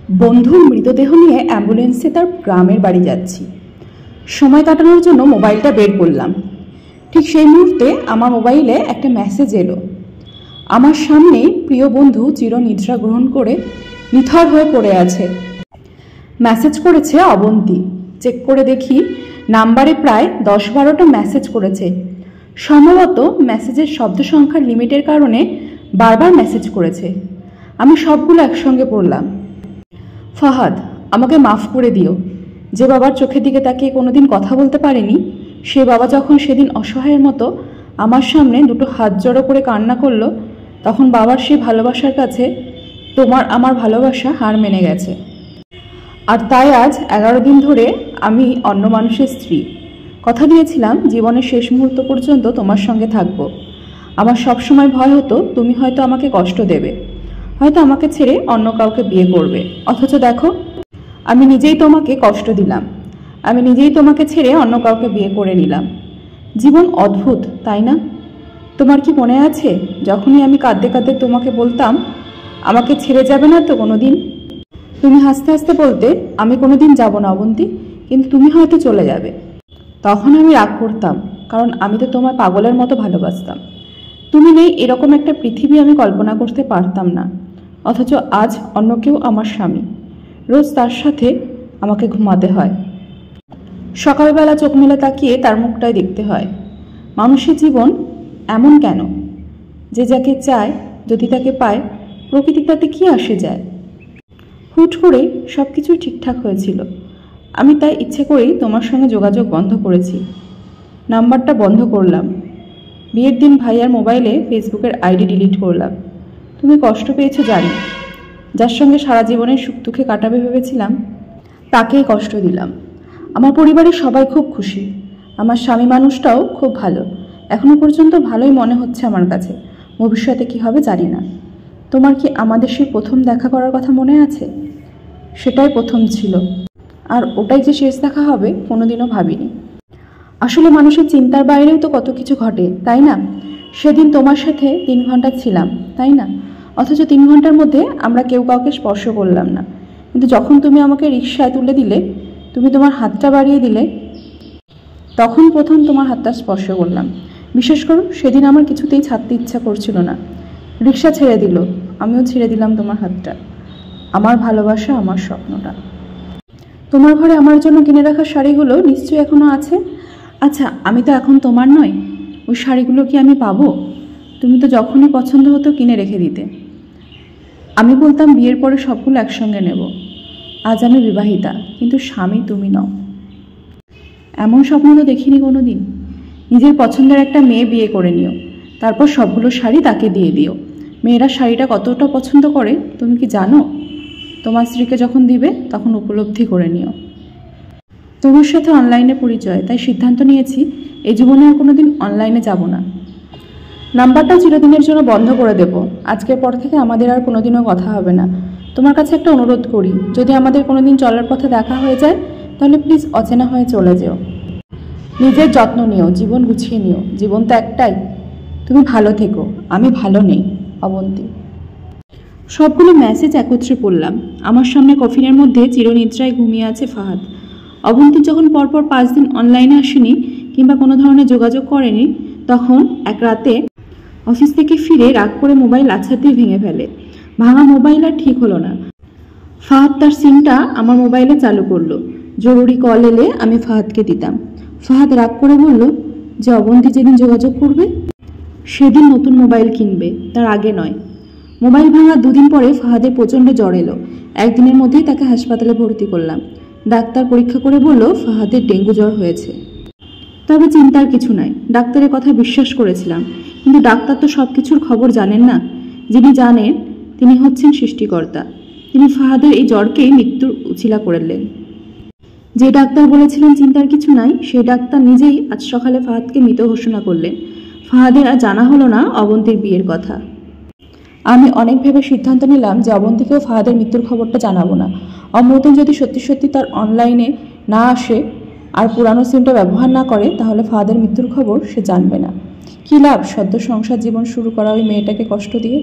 বন্ধুর মৃতদেহ নিয়ে অ্যাম্বুলেন্সে তার গ্রামের বাড়ি যাচ্ছি। সময় কাটানোর জন্য মোবাইলটা বের করলাম। ঠিক সেই মুহূর্তে আমার মোবাইলে একটা মেসেজ এলো। আমার সামনেই প্রিয় বন্ধু চিরনিদ্রা গ্রহণ করে নিথর হয়ে পড়ে আছে। মেসেজ করেছে অবন্তী। চেক করে দেখি নাম্বারে প্রায় 10-12টা মেসেজ করেছে। সম্ভবত মেসেজের শব্দ সংখ্যার লিমিটের কারণে বারবার মেসেজ করেছে। আমি সবগুলো একসঙ্গে পড়লাম। ফাহাদ, আমাকে মাফ করে দিও। যে বাবার চোখের দিকে তাকিয়ে কোনোদিন কথা বলতে পারেনি, সে বাবা যখন সেদিন অসহায়ের মতো আমার সামনে দুটো হাত জড়ো করে কান্না করলো, তখন বাবার সেই ভালোবাসার কাছে তোমার আমার ভালোবাসা হার মেনে গেছে। আর তাই আজ 11 দিন ধরে আমি অন্য মানুষের স্ত্রী। কথা দিয়েছিলাম জীবনের শেষ মুহূর্ত পর্যন্ত তোমার সঙ্গে থাকবো। আমার সবসময় ভয় হতো তুমি হয়তো আমাকে কষ্ট দেবে, হয়তো আমাকে ছেড়ে অন্য কাউকে বিয়ে করবে। অথচ দেখো, আমি নিজেই তোমাকে কষ্ট দিলাম। আমি নিজেই তোমাকে ছেড়ে অন্য কাউকে বিয়ে করে নিলাম। জীবন অদ্ভুত, তাই না? তোমার কি মনে আছে যখনই আমি কাঁদতে কাঁদতে তোমাকে বলতাম আমাকে ছেড়ে যাবে না তো কোনোদিন? তুমি হাসতে হাসতে বলতে আমি কোনোদিন যাব না অবন্তী, কিন্তু তুমি হয়তো চলে যাবে। তখন আমি রাগ করতাম, কারণ আমি তো তোমায় পাগলের মতো ভালোবাসতাম। তুমি নেই এরকম একটা পৃথিবী আমি কল্পনা করতে পারতাম না। অথচ আজ অন্য কেউ আমার স্বামী। রোজ তার সাথে আমাকে ঘুমাতে হয়। সকালবেলা চোখ মেলে তাকিয়ে তার মুখটাই দেখতে হয়। মানুষের জীবন এমন কেন যে যাকে চায় যদি তাকে পায়, প্রকৃতি তাতে কি আসে যায়? হুট করে সব কিছুই ঠিকঠাক হয়েছিল। আমি তাই ইচ্ছে করেই তোমার সঙ্গে যোগাযোগ বন্ধ করেছি। নাম্বারটা বন্ধ করলাম। বিয়ের দিন ভাইয়ার মোবাইলে ফেসবুকের আইডি ডিলিট করলাম। তুমি কষ্ট পেয়েছো জানি। যার সঙ্গে সারা জীবনের সুখ দুঃখে কাটাবে ভেবেছিলাম, তাকেই কষ্ট দিলাম। আমার পরিবারের সবাই খুব খুশি। আমার স্বামী মানুষটাও খুব ভালো। এখনো পর্যন্ত ভালোই মনে হচ্ছে আমার কাছে। ভবিষ্যতে কি হবে জানি না। তোমার কি আমাদের সেই প্রথম দেখা করার কথা মনে আছে? সেটাই প্রথম ছিল, আর ওটাই যে শেষ দেখা হবে কোনোদিনও ভাবিনি। আসলে মানুষের চিন্তার বাইরেও তো কত কিছু ঘটে, তাই না? সেদিন তোমার সাথে 3 ঘন্টা ছিলাম, তাই না? অথচ 3 ঘন্টার মধ্যে আমরা কেউ কাউকে স্পর্শ করলাম না। কিন্তু যখন তুমি আমাকে রিকশায় তুলে দিলে, তুমি তোমার হাতটা বাড়িয়ে দিলে, তখন প্রথম তোমার হাতটা স্পর্শ করলাম। বিশেষ করো সেদিন আমার কিছুতেই ছাড়তে ইচ্ছা করছিল না। রিকশা ছেড়ে দিল, আমিও ছেড়ে দিলাম তোমার হাতটা। আমার ভালোবাসা, আমার স্বপ্নটা। তোমার ঘরে আমার জন্য কিনে রাখা শাড়িগুলো নিশ্চয়ই এখনো আছে। আচ্ছা, আমি তো এখন তোমার নই। ওই শাড়িগুলো কি আমি পাবো? তুমি তো যখনই পছন্দ হতো কিনে রেখে দিতে। আমি বলতাম বিয়ের পরে সবগুলো একসঙ্গে নেব। আজ আমি বিবাহিতা, কিন্তু স্বামী তুমি নও। এমন স্বপ্ন তো দেখিনি কোনো দিন। নিজের পছন্দের একটা মেয়ে বিয়ে করে নিও, তারপর সবগুলো শাড়ি তাকে দিয়ে দিও। মেয়েরা শাড়িটা কতটা পছন্দ করে তুমি কি জানো? তোমার স্ত্রীকে যখন দিবে তখন উপলব্ধি করে নিও। তোমার সাথে অনলাইনে পরিচয়, তাই সিদ্ধান্ত নিয়েছি এই জীবনে আর কোনোদিন অনলাইনে যাব না। নাম্বারটা চিরদিনের জন্য বন্ধ করে দেব। আজকের পর থেকে আমাদের আর কোনোদিনও কথা হবে না। তোমার কাছে একটা অনুরোধ করি, যদি আমাদের কোনোদিন চলার পথে দেখা হয়ে যায় তাহলে প্লিজ অচেনা হয়ে চলে যেও। নিজের যত্ন নিও, জীবন গুছিয়ে নিও। জীবন তো একটাই। তুমি ভালো থেকো। আমি ভালো নেই, অবন্তী। সবগুলো মেসেজ একত্রে পড়লাম। আমার সামনে কফিনের মধ্যে চিরনিদ্রায় ঘুমিয়ে আছে ফাহাদ। অবন্তী যখন পরপর 5 দিন অনলাইনে আসেনি কিংবা কোনো ধরনের যোগাযোগ করেনি, তখন এক রাতে অফিস থেকে ফিরে রাগ করে মোবাইল আছাড় দিয়ে ভেঙে ফেলে। ভাঙা মোবাইল আর ঠিক হলো না। ফাহাদ তার সিমটা আমার মোবাইলে চালু করলো। জরুরি কল এলে আমি ফাহাদকে দিতাম। ফাহাদ রাগ করে বলল যে অবন্তী যেদিন যোগাযোগ করবে সেদিন নতুন মোবাইল কিনবে, তার আগে নয়। মোবাইল ভাঙার 2 দিন পরে ফাহাদের প্রচণ্ড জ্বর এলো। 1 দিনের মধ্যেই তাকে হাসপাতালে ভর্তি করলাম। ডাক্তার পরীক্ষা করে বলল ফাহাদের ডেঙ্গু জ্বর হয়েছে। তবে চিন্তার কিছু নাই, ডাক্তারের কথা বিশ্বাস করেছিলাম। কিন্তু ডাক্তার তো সব কিছুর খবর জানেন না। যিনি জানেন তিনি হচ্ছেন সৃষ্টিকর্তা। তিনি ফাহাদের এই জ্বরকেই মৃত্যুর উছিলা করলেন। যে ডাক্তার বলেছিলেন চিন্তার কিছু নাই, সেই ডাক্তার নিজেই আজ সকালে ফাহাদকে মৃত ঘোষণা করলেন। ফাহাদের আর জানা হলো না অবন্তীর বিয়ের কথা। আমি অনেক ভেবে সিদ্ধান্ত নিলাম যে অবন্তীকেও ফাহাদের মৃত্যুর খবরটা জানাবো না। অমৃতন যদি সত্যি সত্যি তার অনলাইনে না আসে আর পুরানো সিমটা ব্যবহার না করে, তাহলে ফাহাদের মৃত্যুর খবর সে জানবে না। কী লাভ সদ্য সংসার জীবন শুরু করা ওই মেয়েটাকে কষ্ট দিয়ে?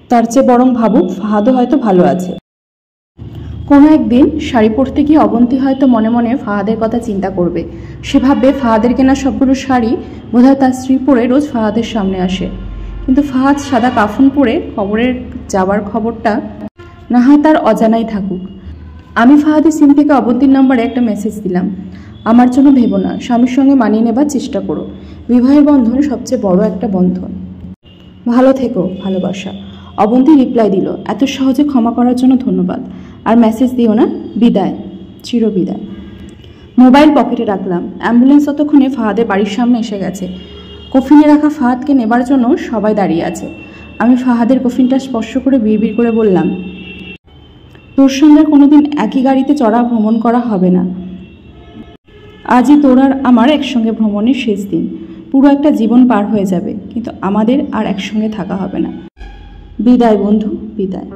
তার চেয়ে বরং ভাবুক ফাহাদও হয়তো ভালো আছে। কোনো একদিন শাড়ি পরতে গিয়ে অবন্তী হয়তো মনে মনে ফাহাদের কথা চিন্তা করবে। সে ভাববে ফাহাদের কেনা সবগুলো শাড়ি বোধহয় তার স্ত্রী পরে রোজ ফাহাদের সামনে আসে, কিন্তু ফাহাদ সাদা কাফন পরে খবরের যাওয়ার খবরটা না হয় তার অজানাই থাকুক। আমি ফাহাদের সিম থেকে অবন্তীর নম্বরে একটা মেসেজ দিলাম, আমার জন্য ভেবো না, স্বামীর সঙ্গে মানিয়ে নেবার চেষ্টা করো, বিবাহের বন্ধন সবচেয়ে বড় একটা বন্ধন, ভালো থেকো, ভালোবাসা। অবন্তী রিপ্লাই দিল, এত সহজে ক্ষমা করার জন্য ধন্যবাদ, আর মেসেজ দিও না, বিদায়, চিরবিদায়। মোবাইল পকেটে রাখলাম। অ্যাম্বুলেন্স ততক্ষণে ফাহাদের বাড়ির সামনে এসে গেছে। কফিনে রাখা ফাহাদকে নেবার জন্য সবাই দাঁড়িয়ে আছে। আমি ফাহাদের কফিনটা স্পর্শ করে বিড়বিড় করে বললাম, তোর সঙ্গে কোনোদিন একই গাড়িতে চড়া ভ্রমণ করা হবে না। আজই তোর আর আমার একসঙ্গে ভ্রমণের শেষ দিন। পুরো একটা জীবন পার হয়ে যাবে, কিন্তু আমাদের আর একসঙ্গে থাকা হবে না। বিদায় বন্ধু, বিদায়।